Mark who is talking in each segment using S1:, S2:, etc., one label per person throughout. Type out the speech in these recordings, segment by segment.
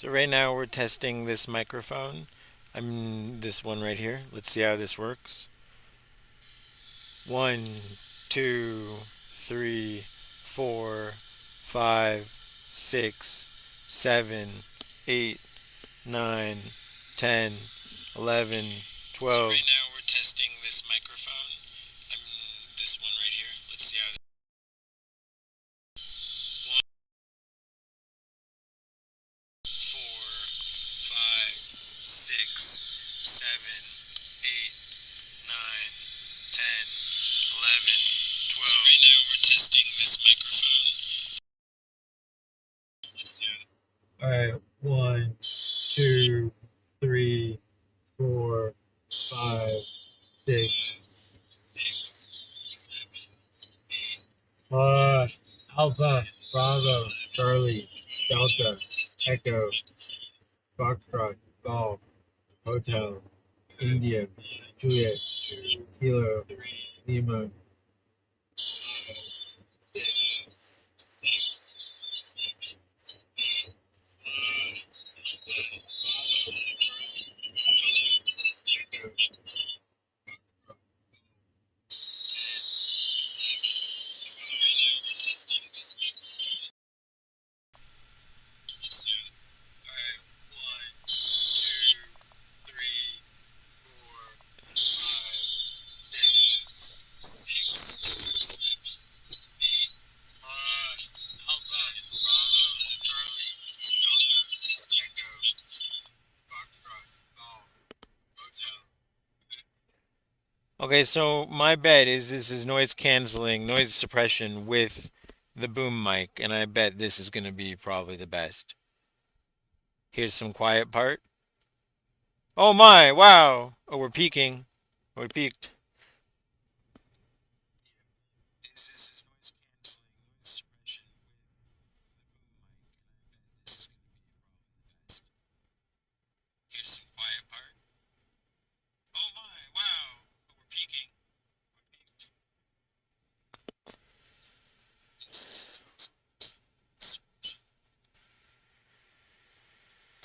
S1: So right now we're testing this microphone. This one right here. Let's see how this works. 1, 2, 3, 4, 5, 6, 7, 8, 9, 10, 11, 12. So right now we're testing this microphone. This one right here. Let's see how. 1, 4, 5, 6, 7, 8, 9, 10, 11, 12. So right now we're testing this microphone. Let's see how. All right, 1, 2, 3, 4, 5, 6, 7, 8. Alpha, Bravo, Charlie, Delta, Echo, Foxtrot, Golf, Hotel, India, Juliet, Kilo, Lima. Okay, so my bet is this is noise canceling, noise suppression with the boom mic, and I bet this is going to be probably the best. Here's some quiet part. Oh my, wow. Oh, we're peaking. We peaked. This is noise canceling, noise suppression with the boom mic, and I bet this is going to be probably the best. Here's some quiet part. Oh my, wow. Oh, we're peaking. We peaked. This is noise canceling, noise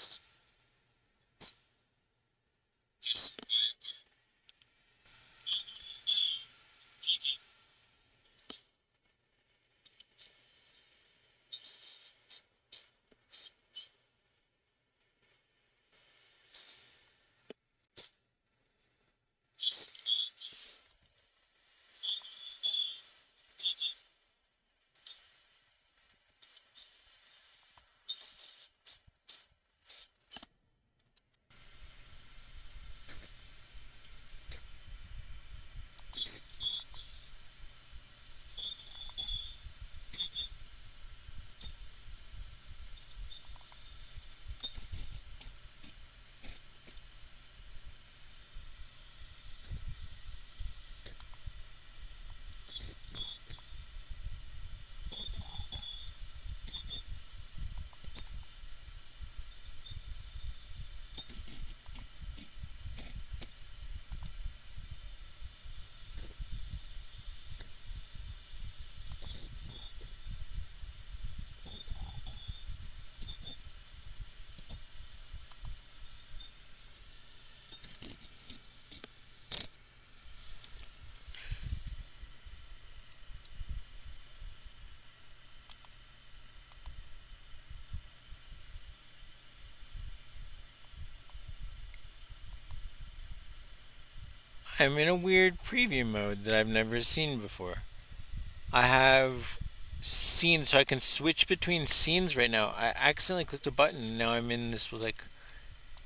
S1: suppression. Here's some quiet part. I'm in a weird preview mode that I've never seen before. I have scenes, so I can switch between scenes right now. I accidentally clicked a button, and now I'm in this like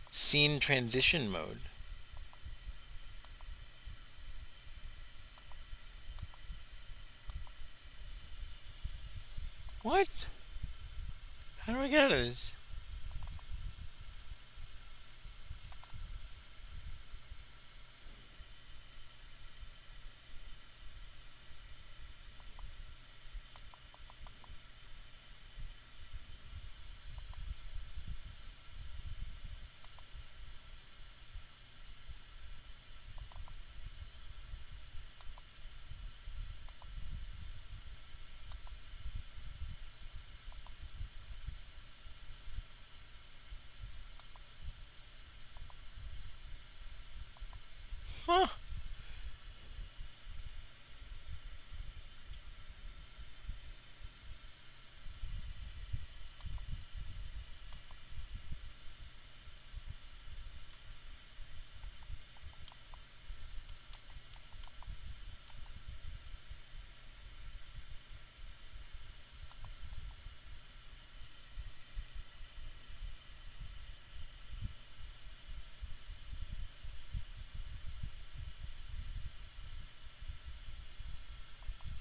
S1: scene transition mode. What? How do I get out of this?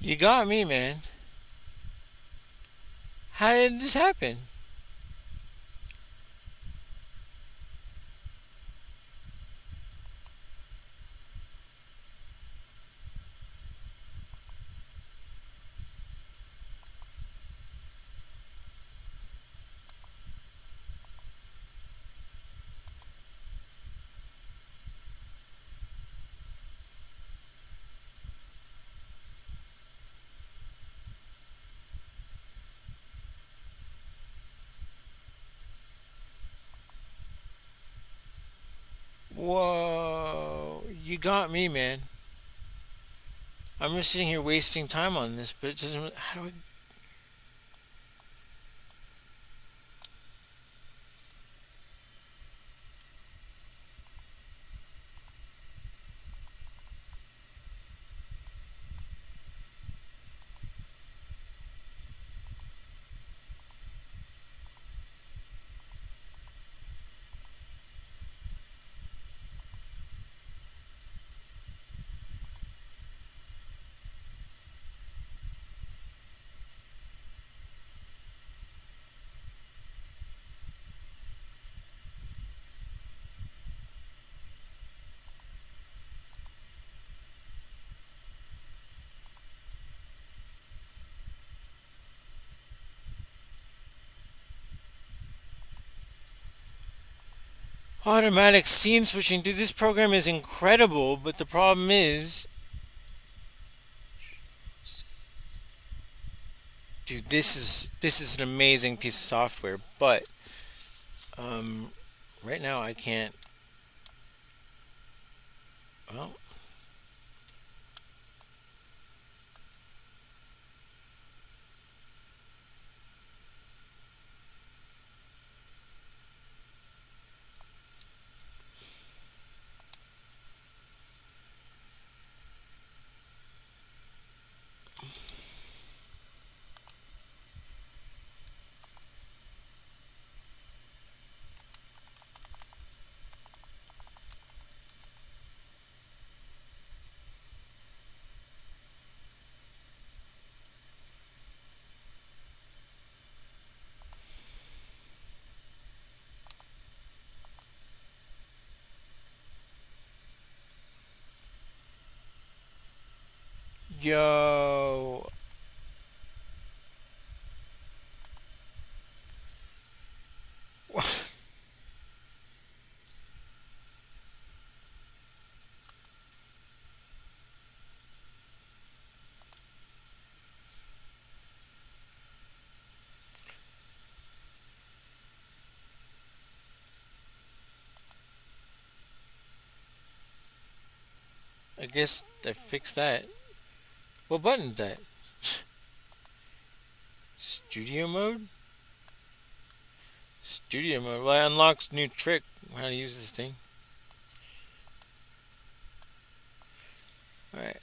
S1: You got me, man. How did this happen? Whoa. You got me, man. I'm just sitting here wasting time on this, but it doesn't. How do automatic scene switching? Dude, this program is incredible, but the problem is, dude, this is an amazing piece of software, but um, right now I can't. Well, yo, I guess I fixed that. What button is that? Studio mode? Studio mode. Well, that unlocks new trick. How to use this thing. Alright.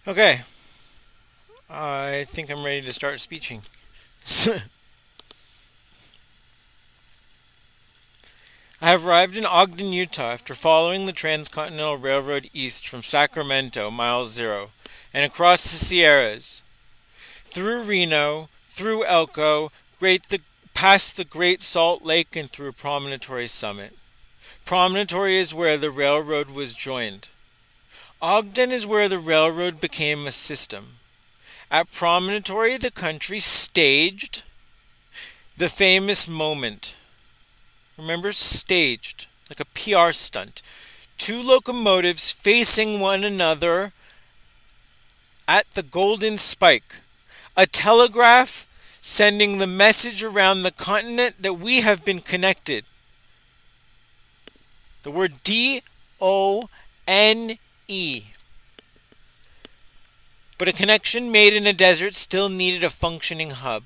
S1: Okay. I think I'm ready to start speeching. I have arrived in Ogden, Utah after following the Transcontinental Railroad east from Sacramento, mile zero, and across the Sierras, through Reno, through Elko, past the Great Salt Lake, and through Promontory Summit. Promontory is where the railroad was joined. Ogden is where the railroad became a system. At Promontory, the country staged the famous moment. Remember, staged, like a PR stunt. Two locomotives facing one another at the Golden Spike. A telegraph sending the message around the continent that we have been connected. The word D-O-N-E. But a connection made in a desert still needed a functioning hub.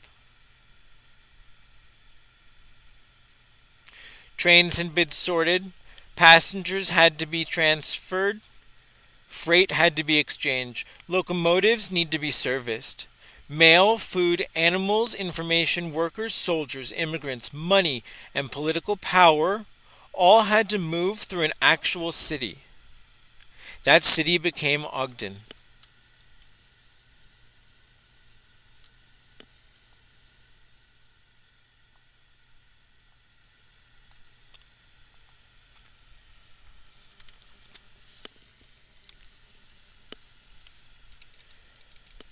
S1: Trains had been sorted, passengers had to be transferred, freight had to be exchanged, locomotives need to be serviced. Mail, food, animals, information, workers, soldiers, immigrants, money, and political power all had to move through an actual city. That city became Ogden.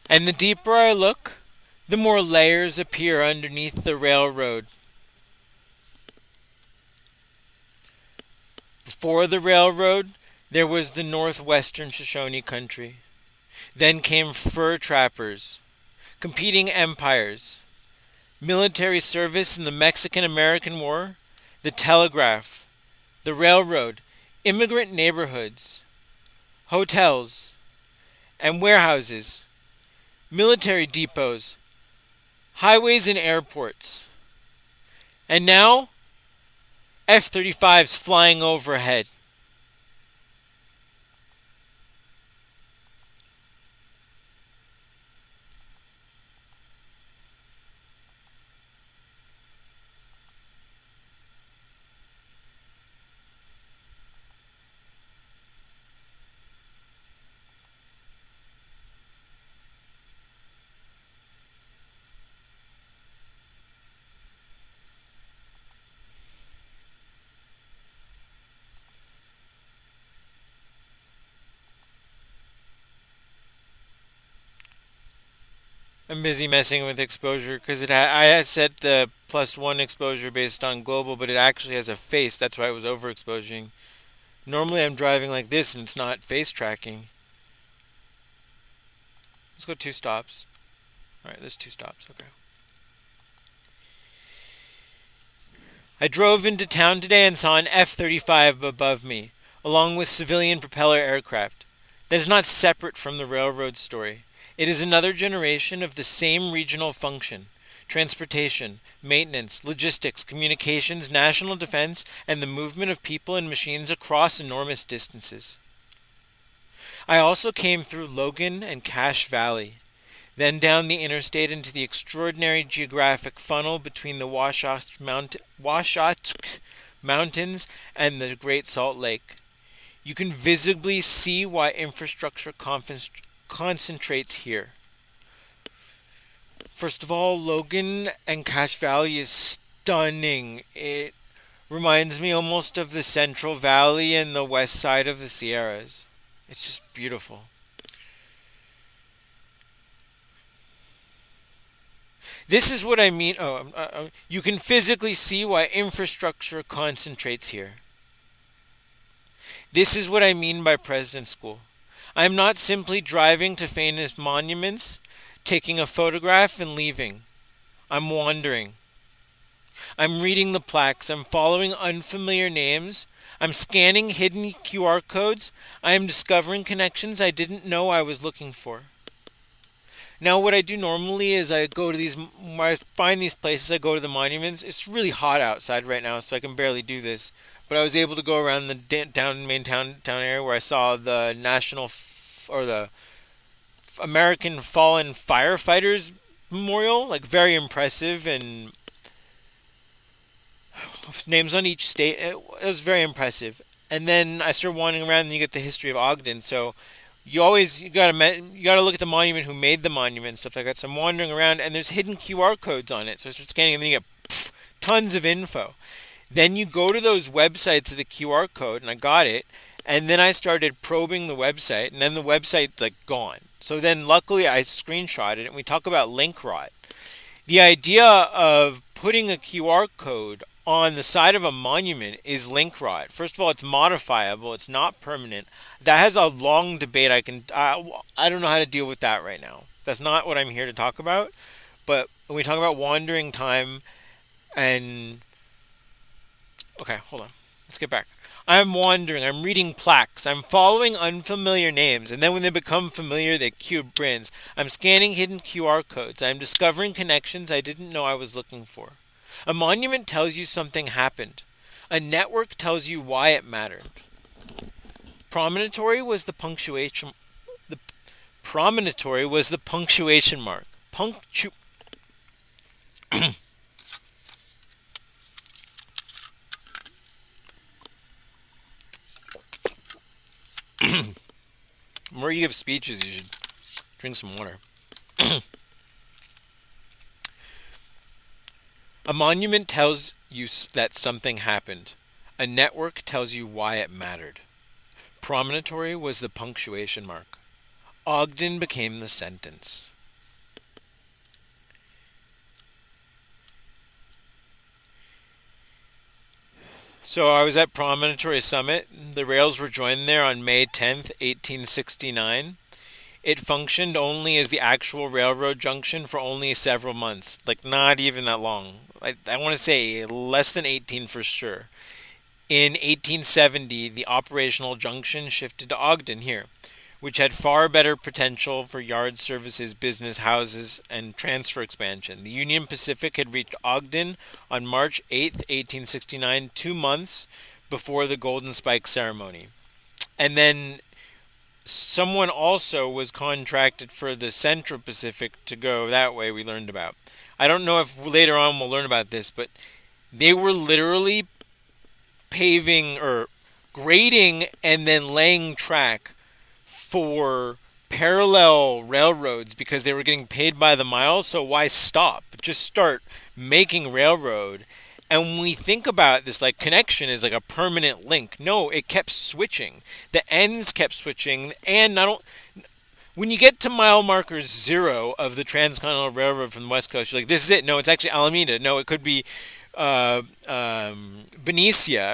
S1: And the deeper I look, the more layers appear underneath the railroad. Before the railroad, there was the Northwestern Shoshone country. Then came fur trappers, competing empires, military service in the Mexican-American War, the telegraph, the railroad, immigrant neighborhoods, hotels, and warehouses, military depots, highways and airports. And now, F-35s flying overhead. I'm busy messing with exposure because I had set the +1 exposure based on global, but it actually has a face. That's why it was overexposing. Normally I'm driving like this and it's not face tracking. Let's go 2 stops. Alright, there's 2 stops. Okay. I drove into town today and saw an F-35 above me, along with civilian propeller aircraft. That is not separate from the railroad story. It is another generation of the same regional function: transportation, maintenance, logistics, communications, national defense, and the movement of people and machines across enormous distances. I also came through Logan and Cache Valley, then down the interstate into the extraordinary geographic funnel between the Wasatch Mountains and the Great Salt Lake. You can visibly see why infrastructure concentrates here. First of all, Logan and Cache Valley is stunning. It reminds me almost of the Central Valley and the west side of the Sierras. It's just beautiful. This is what I mean. You can physically see why infrastructure concentrates here. This is what I mean by President's School. I'm not simply driving to famous monuments, taking a photograph and leaving. I'm wandering. I'm reading the plaques. I'm following unfamiliar names. I'm scanning hidden QR codes. I am discovering connections I didn't know I was looking for. Now, what I do normally is I find these places, I go to the monuments. It's really hot outside right now, so I can barely do this. But I was able to go around the main town area where I saw the the American Fallen Firefighters Memorial, like very impressive, and names on each state. It was very impressive. And then I started wandering around, and you get the history of Ogden. So you gotta look at the monument, who made the monument, and stuff like that. So I'm wandering around, and there's hidden QR codes on it. So I start scanning, and then you get tons of info. Then you go to those websites of the QR code, and I got it, And then I started probing the website, and then the website's like gone. So then luckily I screenshotted it, and we talk about link rot. The idea of putting a QR code on the side of a monument is link rot. First of all, it's modifiable, it's not permanent. That has a long debate. I don't know how to deal with that right now. That's not what I'm here to talk about. But when we talk about wandering time and okay, hold on. Let's get back. I'm wandering. I'm reading plaques. I'm following unfamiliar names. And then when they become familiar, they cue brands. I'm scanning hidden QR codes. I'm discovering connections I didn't know I was looking for. A monument tells you something happened. A network tells you why it mattered. Promontory was the punctuation. The promontory was the punctuation mark. Where you give speeches, you should drink some water. A monument tells you that something happened. A network tells you why it mattered. Promontory was the punctuation mark. Ogden became the sentence. So I was at Promontory Summit. The rails were joined there on May 10th, 1869. It functioned only as the actual railroad junction for only several months, like not even that long. I want to say less than 18 for sure. In 1870, the operational junction shifted to Ogden here, which had far better potential for yard services, business houses, and transfer expansion. The Union Pacific had reached Ogden on March 8th, 1869, 2 months before the Golden Spike ceremony. And then someone also was contracted for the Central Pacific to go that way, we learned about. I don't know if later on we'll learn about this, but they were literally paving or grading and then laying track for parallel railroads because they were getting paid by the mile. So why stop? Just start making railroad. And when we think about this, like connection is like a permanent link. No, it kept switching. The ends kept switching, and when you get to mile marker 0 of the Transcontinental Railroad from the West Coast, you're like, this is it. No, it's actually Alameda. No, it could be Benicia,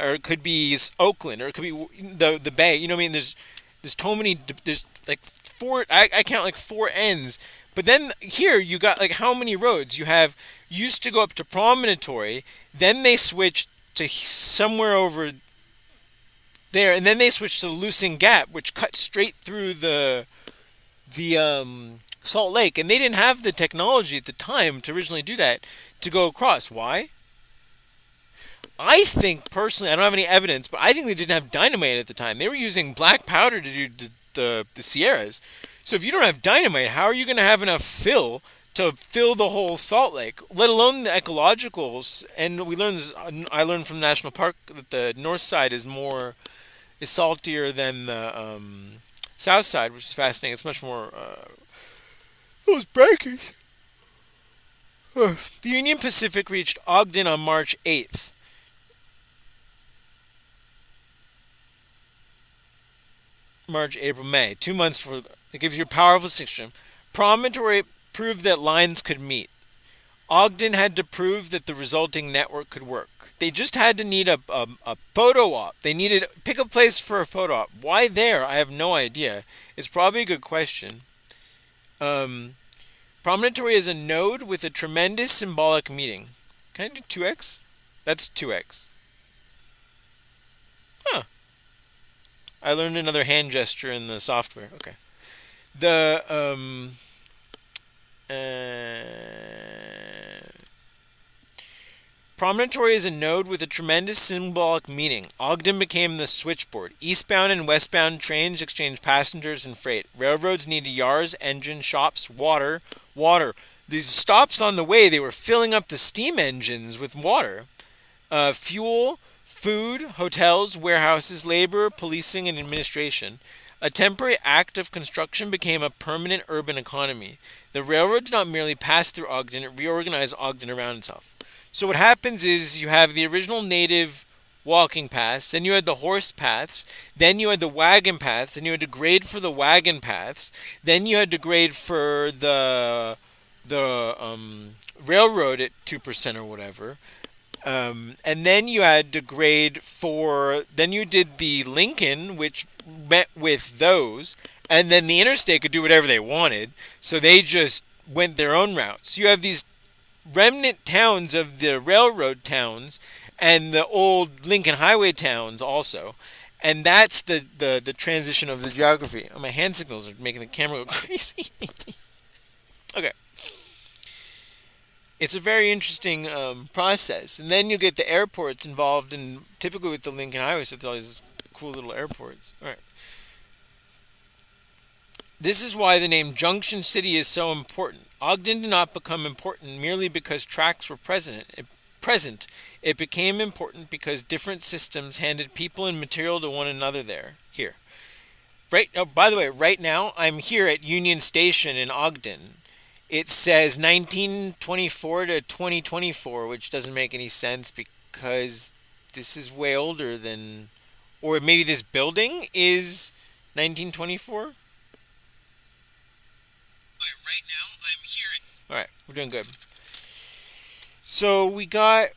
S1: or it could be Oakland, or it could be the Bay. You know what I mean? There's so many. There's like four. I count like 4 ends. But then here you got like how many roads you have? Used to go up to Promontory, then they switched to somewhere over there, and then they switched to the Lucin Gap, which cut straight through the Salt Lake, and they didn't have the technology at the time to originally do that to go across. Why? I think personally, I don't have any evidence, but I think they didn't have dynamite at the time. They were using black powder to do the Sierras. So if you don't have dynamite, how are you going to have enough fill to fill the whole Salt Lake, let alone the ecologicals? And we learned this, I learned from the National Park that the north side is saltier than the south side, which is fascinating. It's much more those breakage. The Union Pacific reached Ogden on March 8th. March, April, May. 2 months for it gives you a powerful distinction. Promontory proved that lines could meet. Ogden had to prove that the resulting network could work. They just had to need a photo op. They needed pick a place for a photo op. Why there? I have no idea. It's probably a good question. Promontory is a node with a tremendous symbolic meaning. Can I do 2x? That's 2x. Huh. I learned another hand gesture in the software. Okay. The Promontory is a node with a tremendous symbolic meaning. Ogden became the switchboard. Eastbound and westbound trains exchanged passengers and freight. Railroads needed yards, engine shops, water. These stops on the way, they were filling up the steam engines with water. Fuel, food, hotels, warehouses, labor, policing, and administration. A temporary act of construction became a permanent urban economy. The railroad did not merely pass through Ogden, it reorganized Ogden around itself. So what happens is you have the original native walking paths, then you had the horse paths, then you had the wagon paths, then you had to grade for the wagon paths, then you had to grade for the railroad at 2% or whatever. And then you had to grade for, then you did the Lincoln, which met with those, and then the interstate could do whatever they wanted, so they just went their own routes. You have these remnant towns of the railroad towns and the old Lincoln Highway towns also. And that's the transition of the geography. Oh, my hand signals are making the camera go crazy. Okay. It's a very interesting process. And then you get the airports involved, and typically with the Lincoln Highway, so it's all these cool little airports. All right. This is why the name Junction City is so important. Ogden did not become important merely because tracks were present. It became important because different systems handed people and material to one another there. Here. Right. Oh, by the way, right now I'm here at Union Station in Ogden. It says 1924 to 2024, which doesn't make any sense because this is way older than, or maybe this building is 1924. Right now, I'm here. All right, we're doing good. So we got.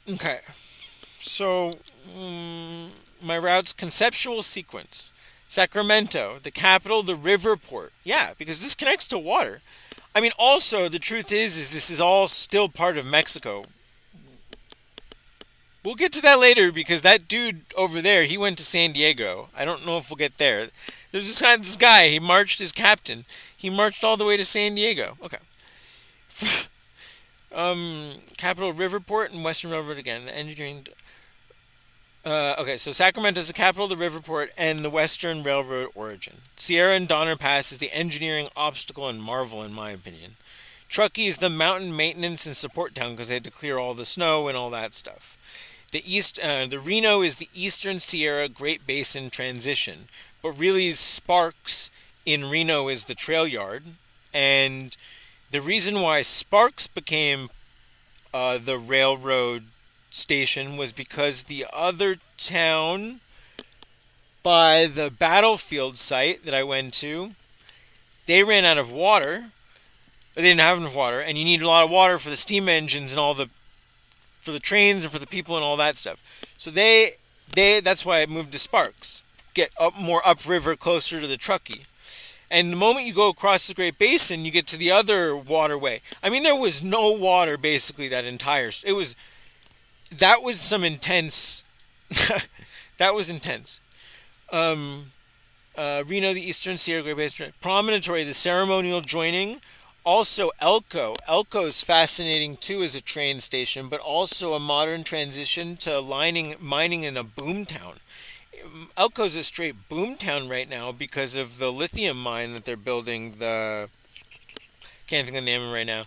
S1: Okay. So my route's conceptual sequence. Sacramento, the capital, the river port. Yeah, because this connects to water. I mean, also, the truth is this is all still part of Mexico. We'll get to that later because that dude over there, he went to San Diego. I don't know if we'll get there. There's this guy, he marched as captain. He marched all the way to San Diego. Okay. Capital Riverport and Western Railroad again. Engineering. Okay, so Sacramento is the capital of the Riverport and the Western Railroad origin. Sierra and Donner Pass is the engineering obstacle and marvel, in my opinion. Truckee is the mountain maintenance and support town because they had to clear all the snow and all that stuff. The Reno is the Eastern Sierra Great Basin transition, but really Sparks in Reno is the trail yard, and the reason why Sparks became the railroad station was because the other town by the battlefield site that I went to, they ran out of water. They didn't have enough water, and you need a lot of water for the steam engines and all the for the trains and for the people and all that stuff. So that's why I moved to Sparks, get up more upriver, closer to the Truckee. And the moment you go across the Great Basin, you get to the other waterway. I mean, there was no water basically that entire. That was some intense. That was intense. Reno, the Eastern Sierra Great Basin. Promontory, the ceremonial joining. Also, Elko. Elko is fascinating too as a train station, but also a modern transition to mining in a boom town. Elko's a straight boom town right now because of the lithium mine that they're building. Can't think of the name of it right now.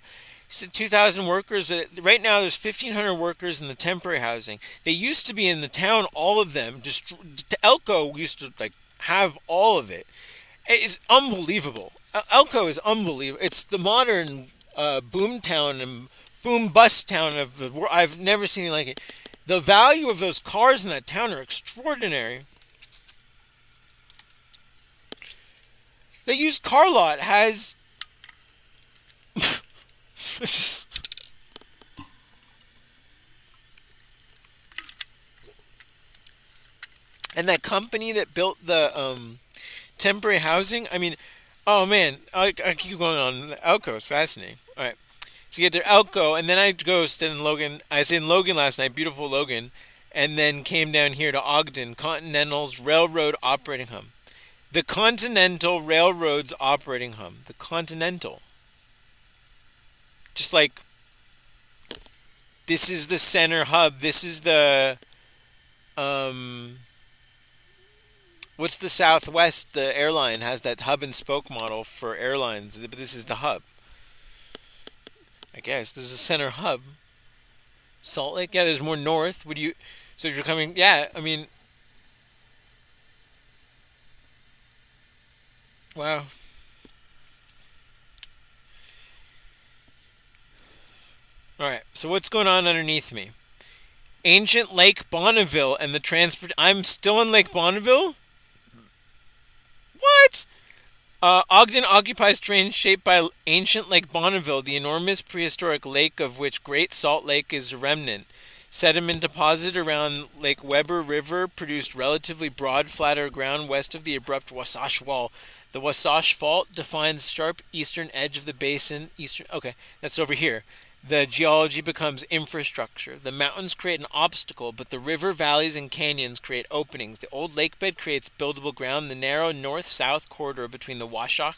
S1: So 2,000 workers. Right now, there's 1,500 workers in the temporary housing. They used to be in the town, all of them. Just Elko used to have all of it. It is unbelievable. Elko is unbelievable. It's the modern boom town and boom bust town of the world. I've never seen it like it. The value of those cars in that town are extraordinary. The used car lot has and that company that built the temporary housing. I mean, oh man, I keep going on. Elko is fascinating. All right, so you get to Elko, and then I go stay in Logan. I stayed in Logan last night, beautiful Logan, and then came down here to Ogden, Continental's railroad operating hub. The Continental Railroad's operating hub. The Continental. Just like this is the center hub. This is the what's the Southwest? The airline has that hub and spoke model for airlines, but this is the hub. I guess this is the center hub. Salt Lake. Yeah, there's more north. Would you? So if you're coming, yeah. I mean, wow. All right. So what's going on underneath me? Ancient Lake Bonneville and the transport. I'm still in Lake Bonneville? What? Ogden occupies terrain shaped by ancient Lake Bonneville, the enormous prehistoric lake of which Great Salt Lake is a remnant. Sediment deposited around Lake Weber River produced relatively broad, flatter ground west of the abrupt Wasatch Wall. The Wasatch Fault defines sharp eastern edge of the basin. Okay, that's over here. The geology becomes infrastructure. The mountains create an obstacle, but the river valleys and canyons create openings. The old lake bed creates buildable ground. The narrow north-south corridor between the Washoe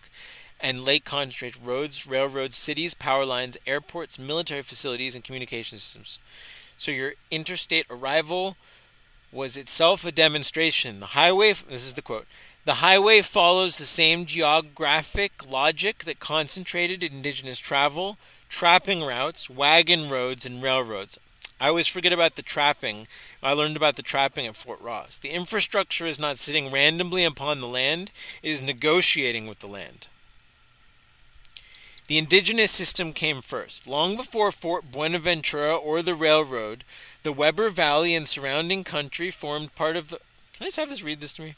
S1: and lake concentrate roads, railroads, cities, power lines, airports, military facilities, and communication systems. So your interstate arrival was itself a demonstration. This is the quote, the highway follows the same geographic logic that concentrated indigenous travel, trapping routes, wagon roads, and railroads. I always forget about the trapping. I learned about the trapping at Fort Ross. The infrastructure is not sitting randomly upon the land, it is negotiating with the land. The indigenous system came first. Long before Fort Buenaventura or the railroad, the Weber Valley and surrounding country formed part of the... Can I just have this read this to me?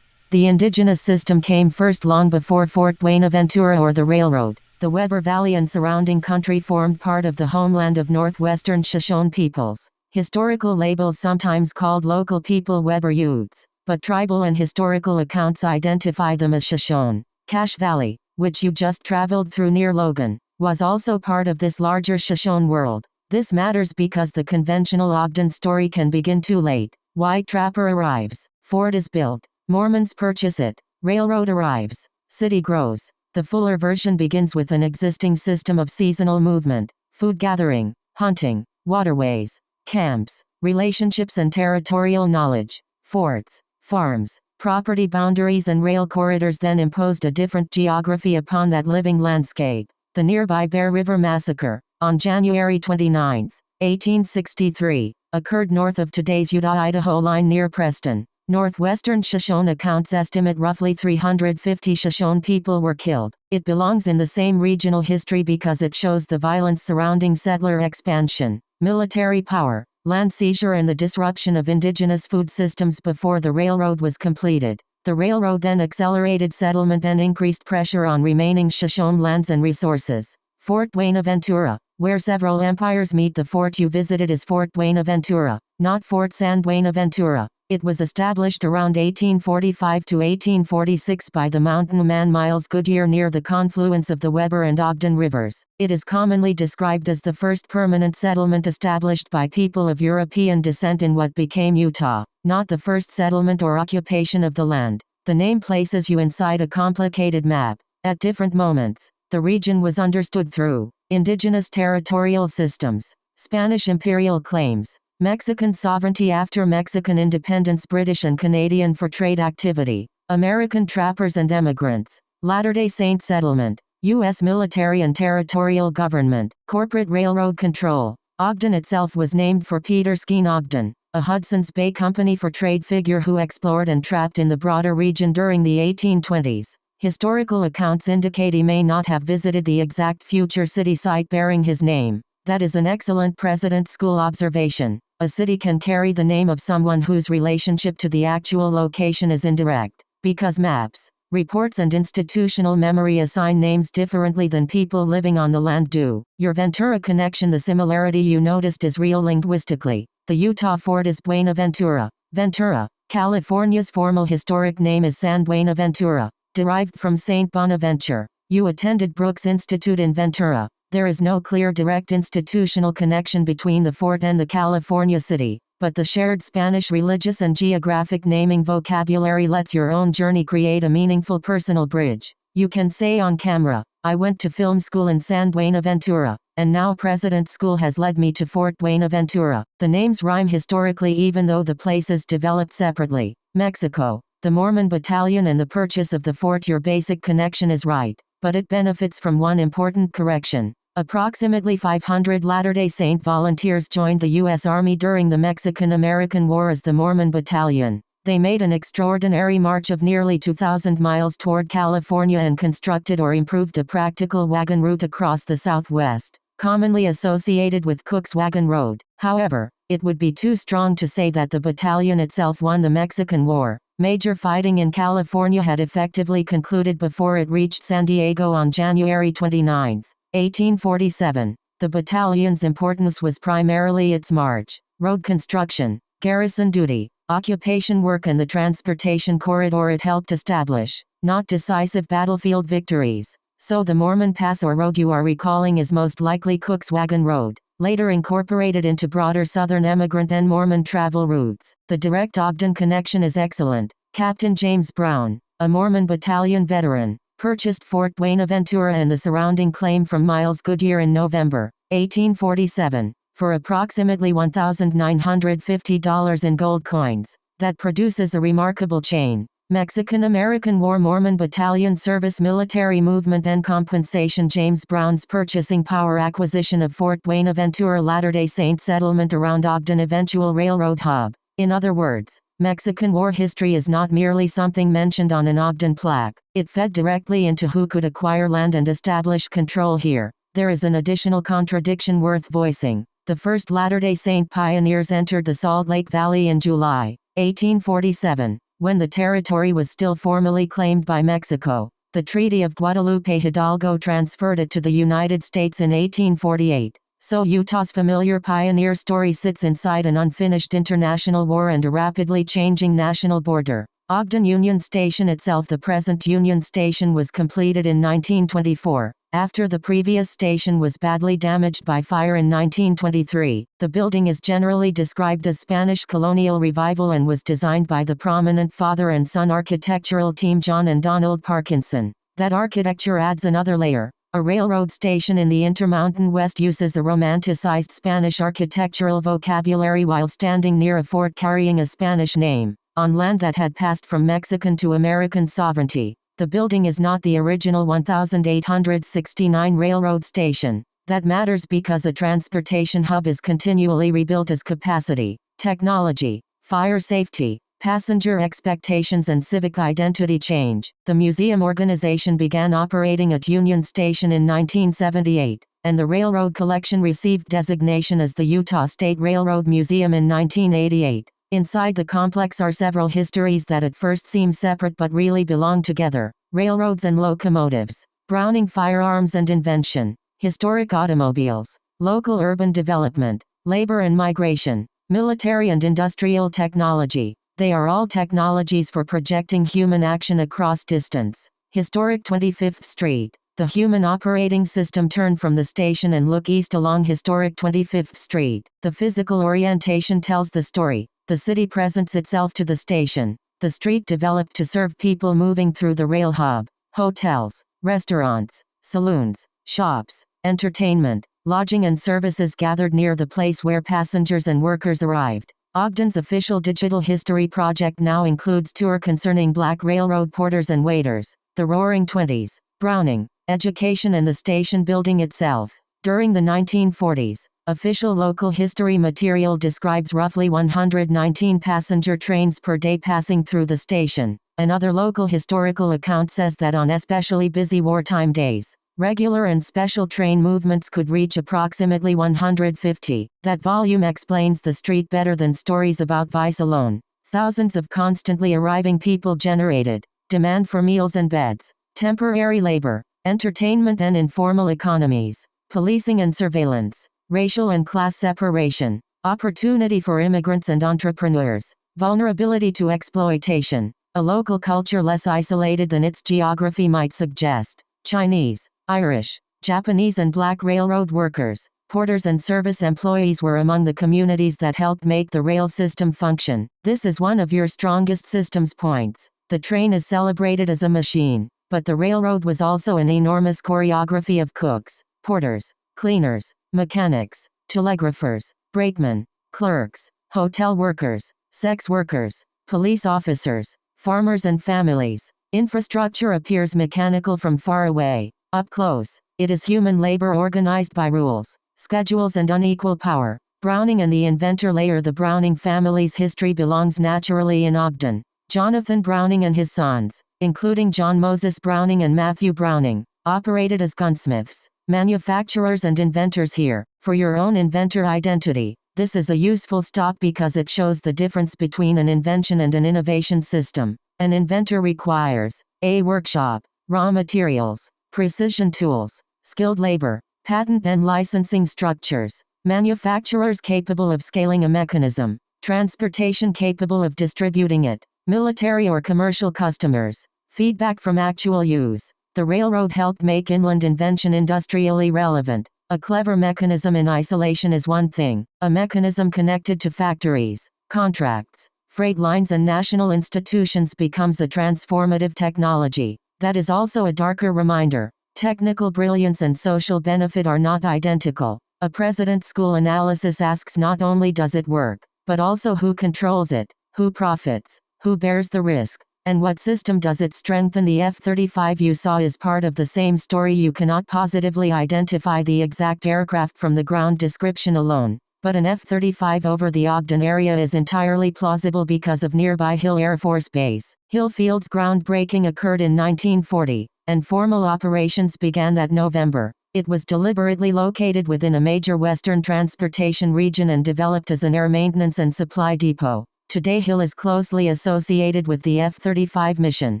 S2: The indigenous system came first long before Fort Buenaventura or the railroad. The Weber Valley and surrounding country formed part of the homeland of Northwestern Shoshone peoples. Historical labels sometimes called local people Weber Utes, but tribal and historical accounts identify them as Shoshone. Cache Valley, which you just traveled through near Logan, was also part of this larger Shoshone world. This matters because the conventional Ogden story can begin too late. White trapper arrives, fort is built, Mormons purchase it, railroad arrives, city grows. The fuller version begins with an existing system of seasonal movement, food gathering, hunting, waterways, camps, relationships and territorial knowledge, forts, farms, property boundaries and rail corridors then imposed a different geography upon that living landscape. The nearby Bear River Massacre, on January 29, 1863, occurred north of today's Utah-Idaho line near Preston. Northwestern Shoshone accounts estimate roughly 350 Shoshone people were killed. It belongs in the same regional history because it shows the violence surrounding settler expansion, military power, land seizure and the disruption of indigenous food systems before the railroad was completed. The railroad then accelerated settlement and increased pressure on remaining Shoshone lands and resources. Fort Buenaventura, where several empires meet. The fort you visited is Fort Buenaventura, not Fort San Buenaventura. It was established around 1845 to 1846 by the mountain man Miles Goodyear near the confluence of the Weber and Ogden rivers. It is commonly described as the first permanent settlement established by people of European descent in what became Utah, not the first settlement or occupation of the land. The name places you inside a complicated map. At different moments, the region was understood through indigenous territorial systems, Spanish imperial claims, Mexican sovereignty after Mexican independence, British and Canadian for trade activity, American trappers and emigrants, Latter-day Saint settlement, U.S. military and territorial government, corporate railroad control. Ogden itself was named for Peter Skene Ogden, a Hudson's Bay Company for trade figure who explored and trapped in the broader region during the 1820s. Historical accounts indicate he may not have visited the exact future city site bearing his name. That is an excellent President School observation. A city can carry the name of someone whose relationship to the actual location is indirect, because maps, reports and institutional memory assign names differently than people living on the land do. Your Ventura connection, the similarity you noticed is real linguistically. The Utah fort is Buenaventura, Ventura. California's formal historic name is San Buenaventura, derived from Saint Bonaventure. You attended Brooks Institute in Ventura. There is no clear direct institutional connection between the fort and the California city, but the shared Spanish religious and geographic naming vocabulary lets your own journey create a meaningful personal bridge. You can say on camera, I went to film school in San Buenaventura, and now President School has led me to Fort Buenaventura. The names rhyme historically even though the places developed separately. Mexico, the Mormon Battalion and the purchase of the fort. Your basic connection is right, but it benefits from one important correction. Approximately 500 Latter-day Saint volunteers joined the U.S. Army during the Mexican-American War as the Mormon Battalion. They made an extraordinary march of nearly 2,000 miles toward California and constructed or improved a practical wagon route across the Southwest, commonly associated with Cook's Wagon Road. However, it would be too strong to say that the battalion itself won the Mexican War. Major fighting in California had effectively concluded before it reached San Diego on January 29, 1847. The battalion's importance was primarily its march, road construction, garrison duty, occupation work and the transportation corridor it helped establish, not decisive battlefield victories. So the Mormon Pass or road you are recalling is most likely Cook's Wagon Road, later incorporated into broader Southern emigrant and Mormon travel routes. The direct Ogden connection is excellent. Captain James Brown, a Mormon Battalion veteran, purchased Fort Buenaventura and the surrounding claim from Miles Goodyear in November 1847. For approximately $1,950 in gold coins. That produces a remarkable chain. Mexican-American War Mormon Battalion service military movement and compensation James Brown's purchasing power acquisition of Fort Buenaventura Latter-day Saint settlement around Ogden eventual railroad hub. In other words, Mexican war history is not merely something mentioned on an Ogden plaque. It fed directly into who could acquire land and establish control here. There is an additional contradiction worth voicing. The first Latter-day Saint pioneers entered the Salt Lake Valley in July 1847, when the territory was still formally claimed by Mexico. The Treaty of Guadalupe Hidalgo transferred it to the United States in 1848. So Utah's familiar pioneer story sits inside an unfinished international war and a rapidly changing national border. Ogden Union Station itself, the present Union Station, was completed in 1924. After the previous station was badly damaged by fire in 1923, the building is generally described as Spanish colonial revival and was designed by the prominent father and son architectural team John and Donald Parkinson. That architecture adds another layer. A railroad station in the Intermountain West uses a romanticized Spanish architectural vocabulary while standing near a fort carrying a Spanish name, on land that had passed from Mexican to American sovereignty. The building is not the original 1869 railroad station. That matters because a transportation hub is continually rebuilt as capacity, technology, fire safety, passenger expectations and civic identity change. The museum organization began operating at Union Station in 1978, and the railroad collection received designation as the Utah State Railroad Museum in 1988. Inside the complex are several histories that at first seem separate but really belong together. Railroads and locomotives, Browning firearms and invention, historic automobiles, local urban development, labor and migration, military and industrial technology. They are all technologies for projecting human action across distance. Historic 25th Street. The human operating system turned from the station and look east along historic 25th Street. The physical orientation tells the story. The city presents itself to the station. The street developed to serve people moving through the rail hub. Hotels, restaurants, saloons, shops, entertainment, lodging and services gathered near the place where passengers and workers arrived. Ogden's official digital history project now includes tour concerning Black Railroad porters and waiters, the Roaring Twenties, Browning, education and the station building itself. During the 1940s, official local history material describes roughly 119 passenger trains per day passing through the station. Another local historical account says that on especially busy wartime days, regular and special train movements could reach approximately 150. That volume explains the street better than stories about vice alone. Thousands of constantly arriving people generated demand for meals and beds, temporary labor, entertainment and informal economies, policing and surveillance, racial and class separation, opportunity for immigrants and entrepreneurs, vulnerability to exploitation, a local culture less isolated than its geography might suggest. Chinese, Irish, Japanese and Black railroad workers, porters and service employees were among the communities that helped make the rail system function. This is one of your strongest systems points. The train is celebrated as a machine, but the railroad was also an enormous choreography of cooks, porters, cleaners, mechanics, telegraphers, brakemen, clerks, hotel workers, sex workers, police officers, farmers and families. Infrastructure appears mechanical from far away. Up close, it is human labor organized by rules, schedules and unequal power. Browning and the inventor layer. The Browning family's history belongs naturally in Ogden. Jonathan Browning and his sons, including John Moses Browning and Matthew Browning, operated as gunsmiths, manufacturers and inventors here. For your own inventor identity, this is a useful stop because it shows the difference between an invention and an innovation system. An inventor requires a workshop, raw materials, precision tools, skilled labor, patent and licensing structures, manufacturers capable of scaling a mechanism, transportation capable of distributing it, military or commercial customers, feedback from actual use. The railroad helped make inland invention industrially relevant. A clever mechanism in isolation is one thing. A mechanism connected to factories, contracts, freight lines and national institutions becomes a transformative technology. That is also a darker reminder. Technical brilliance and social benefit are not identical. A President's School analysis asks not only does it work, but also who controls it, who profits, who bears the risk, and what system does it strengthen. The F-35 you saw is part of the same story. You cannot positively identify the exact aircraft from the ground description alone, but an F-35 over the Ogden area is entirely plausible because of nearby Hill Air Force Base. Hill Field's groundbreaking occurred in 1940, and formal operations began that November. It was deliberately located within a major western transportation region and developed as an air maintenance and supply depot. Today Hill is closely associated with the F-35 mission.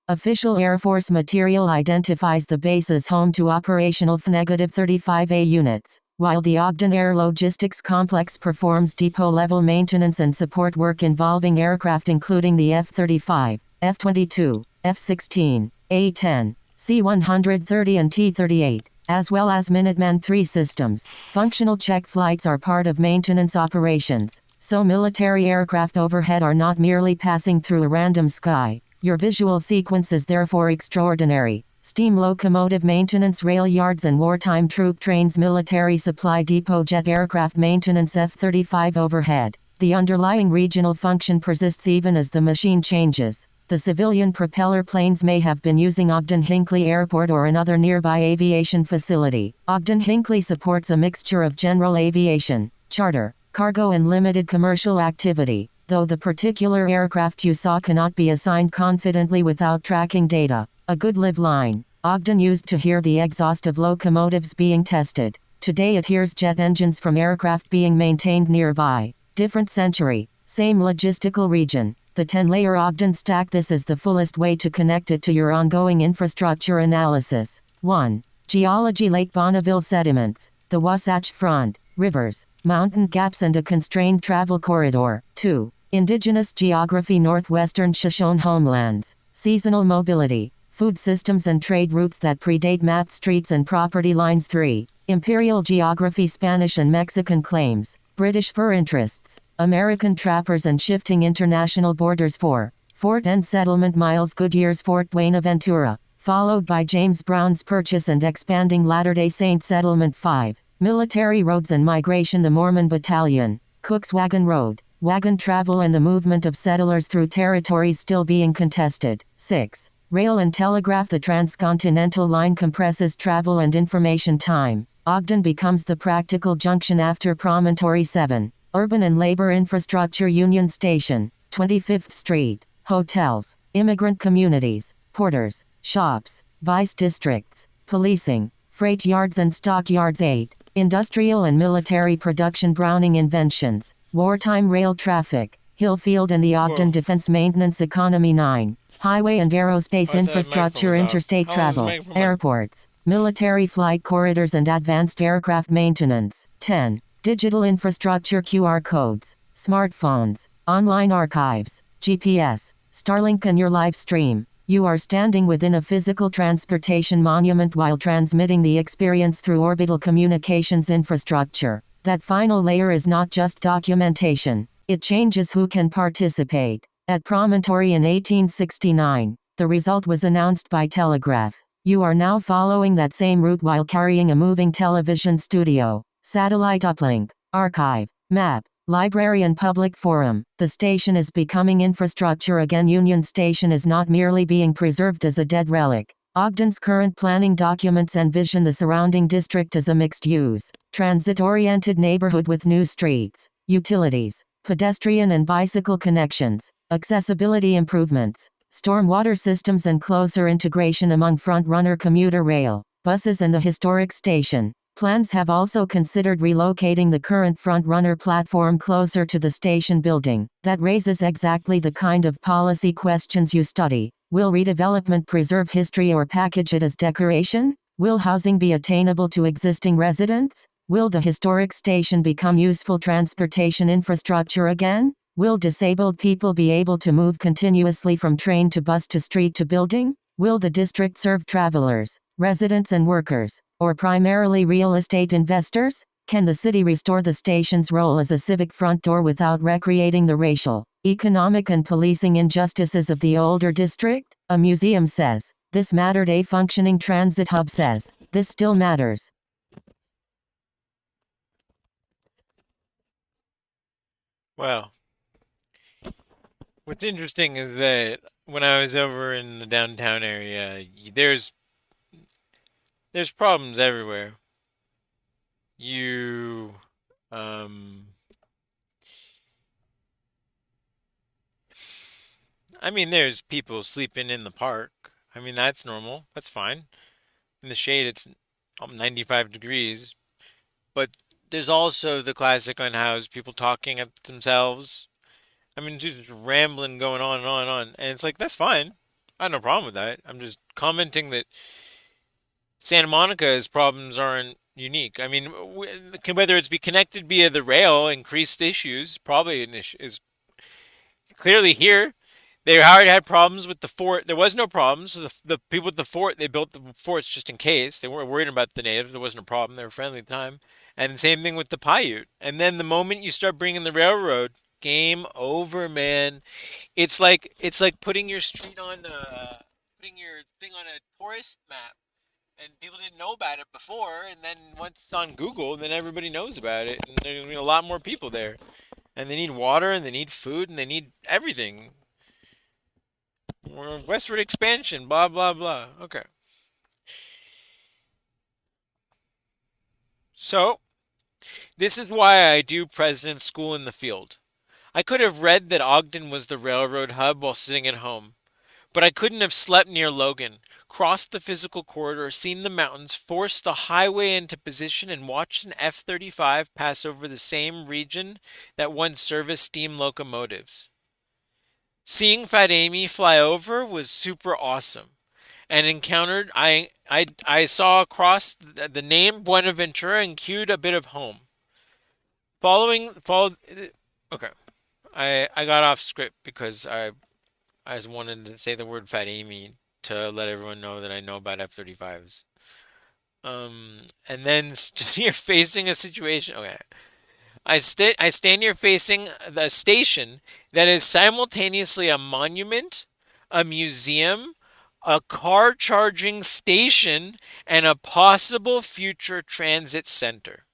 S2: Official Air Force material identifies the base as home to operational F-35A units, while the Ogden Air Logistics Complex performs depot-level maintenance and support work involving aircraft including the F-35, F-22, F-16, A-10, C-130 and T-38, as well as Minuteman III systems. Functional check flights are part of maintenance operations, so military aircraft overhead are not merely passing through a random sky. Your visual sequence is therefore extraordinary. Steam locomotive maintenance, rail yards and wartime troop trains, military supply depot, jet aircraft maintenance, F-35 overhead. The underlying regional function persists even as the machine changes. The civilian propeller planes may have been using Ogden-Hinckley Airport or another nearby aviation facility. Ogden-Hinckley supports a mixture of general aviation, charter, cargo and limited commercial activity, though the particular aircraft you saw cannot be assigned confidently without tracking data. A good live line. Ogden used to hear the exhaust of locomotives being tested. Today it hears jet engines from aircraft being maintained nearby. Different century, same logistical region. The 10-layer Ogden stack. This is the fullest way to connect it to your ongoing infrastructure analysis. 1. Geology: Lake Bonneville sediments, the Wasatch Front, rivers, mountain gaps and a constrained travel corridor. 2. Indigenous geography: Northwestern Shoshone homelands, seasonal mobility, food systems and trade routes that predate mapped streets and property lines. 3. Imperial geography: Spanish and Mexican claims, British fur interests, American trappers and shifting international borders. 4. Fort and settlement: Miles Goodyear's Fort Buenaventura, followed by James Brown's purchase and expanding Latter-day Saint settlement. 5. Military roads and migration: the Mormon Battalion, Cook's Wagon Road, wagon travel and the movement of settlers through territories still being contested. 6. Rail and telegraph: the Transcontinental line compresses travel and information time. Ogden becomes the practical junction after Promontory 7. Urban and labor infrastructure: Union Station, 25th Street, hotels, immigrant communities, porters, shops, vice districts, policing, freight yards and stock yards. 8. Industrial and military production: Browning inventions, wartime rail traffic, Hillfield and the Ogden Defense Maintenance Economy. 9. Highway and aerospace infrastructure: interstate travel, airports, military flight corridors and advanced aircraft maintenance. 10. Digital infrastructure: QR codes, smartphones, online archives, GPS, Starlink and your live stream. You are standing within a physical transportation monument while transmitting the experience through orbital communications infrastructure. That final layer is not just documentation, it changes who can participate. At Promontory in 1869, the result was announced by telegraph. You are now following that same route while carrying a moving television studio, satellite uplink, archive, map, library and public forum. The station is becoming infrastructure again. Union Station is not merely being preserved as a dead relic. Ogden's current planning documents envision the surrounding district as a mixed-use, transit-oriented neighborhood with new streets, utilities, pedestrian and bicycle connections, accessibility improvements, stormwater systems and closer integration among front-runner commuter rail, buses and the historic station. Plans have also considered relocating the current front-runner platform closer to the station building. That raises exactly the kind of policy questions you study. Will redevelopment preserve history or package it as decoration? Will housing be attainable to existing residents? Will the historic station become useful transportation infrastructure again? Will disabled people be able to move continuously from train to bus to street to building? Will the district serve travelers, residents and workers, or primarily real estate investors? Can the city restore the station's role as a civic front door without recreating the racial, economic and policing injustices of the older district? A museum says, this mattered. A functioning transit hub says, this still matters.
S1: Well, what's interesting is that when I was over in the downtown area, there's problems everywhere. You um I mean there's people sleeping in the park. I mean that's normal. That's fine. In the shade it's 95 degrees, but there's also the classic unhoused people talking at themselves. I mean, just rambling, going on and on and on. And it's like, that's fine. I have no problem with that. I'm just commenting that Santa Monica's problems aren't unique. I mean, whether it's be connected via the rail, increased issues, probably an issue is clearly here. They already had problems with the fort. There was no problems. So the people with the fort, they built the forts just in case. They weren't worried about the natives. There wasn't a problem. They were friendly at the time. And the same thing with the Paiute. And then the moment you start bringing the railroad, game over, man. It's like putting your street on putting your thing on a tourist map, and people didn't know about it before, and then once it's on Google, then everybody knows about it, and there's gonna be a lot more people there, and they need water, and they need food, and they need everything. Westward expansion, blah blah blah. Okay, so this is why I do president school in the field. I could have read that Ogden was the railroad hub while sitting at home. But I couldn't have slept near Logan, crossed the physical corridor, seen the mountains, forced the highway into position, and watched an F-35 pass over the same region that once serviced steam locomotives. Seeing Fat Amy fly over was super awesome. And encountered, I saw across the name Buenaventura and cued a bit of home. Followed, okay. I got off script because I just wanted to say the word Fat Amy to let everyone know that I know about F-35s. And then you're facing a situation. Okay, I stand here facing the station that is simultaneously a monument, a museum, a car charging station, and a possible future transit center.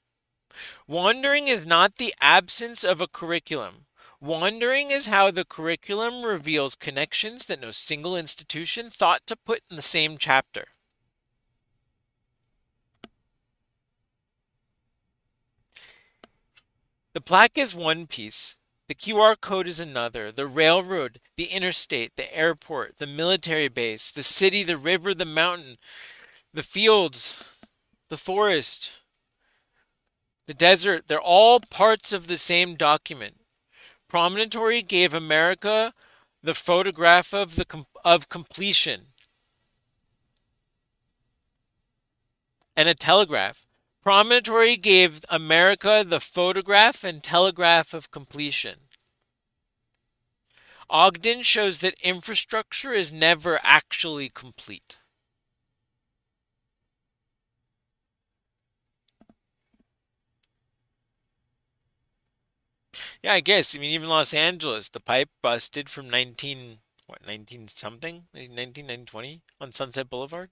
S1: Wandering is not the absence of a curriculum. Wandering is how the curriculum reveals connections that no single institution thought to put in the same chapter. The plaque is one piece. The QR code is another. The railroad, the interstate, the airport, the military base, the city, the river, the mountain, the fields, the forest, the desert, they're all parts of the same document. Promontory gave America the photograph of completion and a telegraph. Promontory gave America the photograph and telegraph of completion. Ogden shows that infrastructure is never actually complete. Yeah, I guess. I mean, even Los Angeles, the pipe busted from 19 something, 1920 on Sunset Boulevard.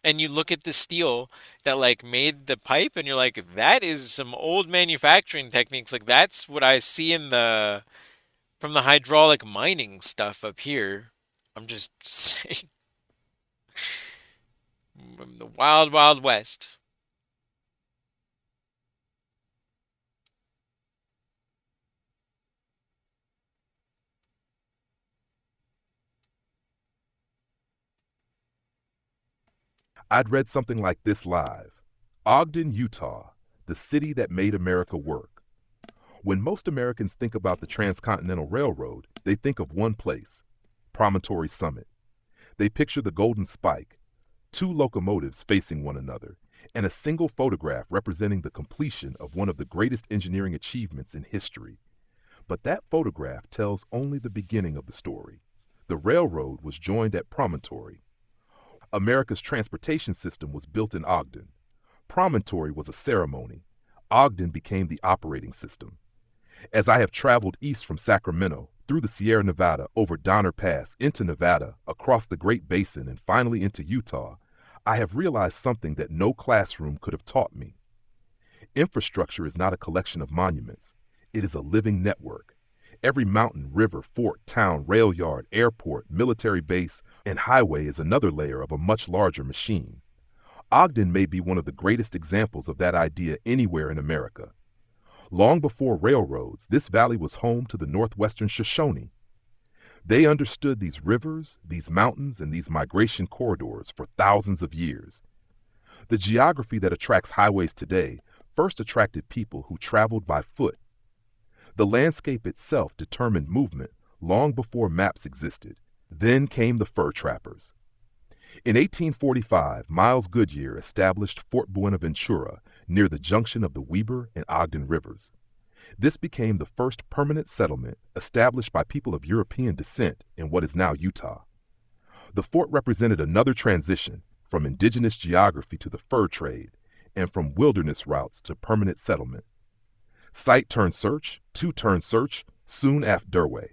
S1: And you look at the steel that like made the pipe and you're like, that is some old manufacturing techniques. Like that's what I see in the from the hydraulic mining stuff up here. I'm just saying, the wild, wild west.
S3: I'd read something like this live. Ogden, Utah, the city that made America work. When most Americans think about the Transcontinental Railroad, they think of one place, Promontory Summit. They picture the Golden Spike, two locomotives facing one another, and a single photograph representing the completion of one of the greatest engineering achievements in history. But that photograph tells only the beginning of the story. The railroad was joined at Promontory. America's transportation system was built in Ogden. Promontory was a ceremony. Ogden became the operating system. As I have traveled east from Sacramento, through the Sierra Nevada, over Donner Pass, into Nevada, across the Great Basin, and finally into Utah, I have realized something that no classroom could have taught me. Infrastructure is not a collection of monuments. It is a living network. Every mountain, river, fort, town, rail yard, airport, military base, and highway is another layer of a much larger machine. Ogden may be one of the greatest examples of that idea anywhere in America. Long before railroads, this valley was home to the Northwestern Shoshone. They understood these rivers, these mountains, and these migration corridors for thousands of years. The geography that attracts highways today first attracted people who traveled by foot. The landscape itself determined movement long before maps existed. Then came the fur trappers. In 1845, Miles Goodyear established Fort Buenaventura near the junction of the Weber and Ogden rivers. This became the first permanent settlement established by people of European descent in what is now Utah. The fort represented another transition from indigenous geography to the fur trade and from wilderness routes to permanent settlement. Sight turned search, two turned search, soon after Derway.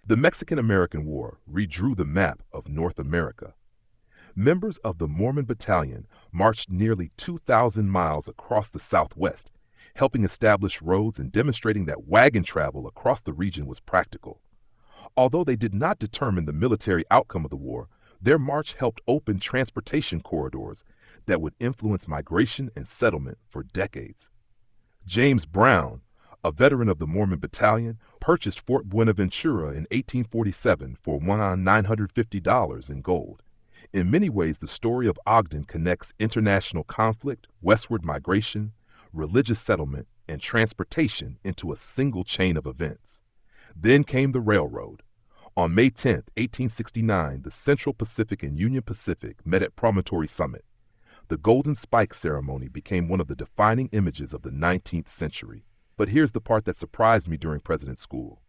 S3: The Mexican-American War redrew the map of North America. Members of the Mormon Battalion marched nearly 2,000 miles across the Southwest, helping establish roads and demonstrating that wagon travel across the region was practical. Although they did not determine the military outcome of the war, their march helped open transportation corridors that would influence migration and settlement for decades. James Brown, a veteran of the Mormon Battalion, purchased Fort Buenaventura in 1847 for $950 in gold. In many ways, the story of Ogden connects international conflict, westward migration, religious settlement, and transportation into a single chain of events. Then came the railroad. On May 10, 1869, the Central Pacific and Union Pacific met at Promontory Summit. The Golden Spike ceremony became one of the defining images of the 19th century. But here's the part that surprised me during President's School.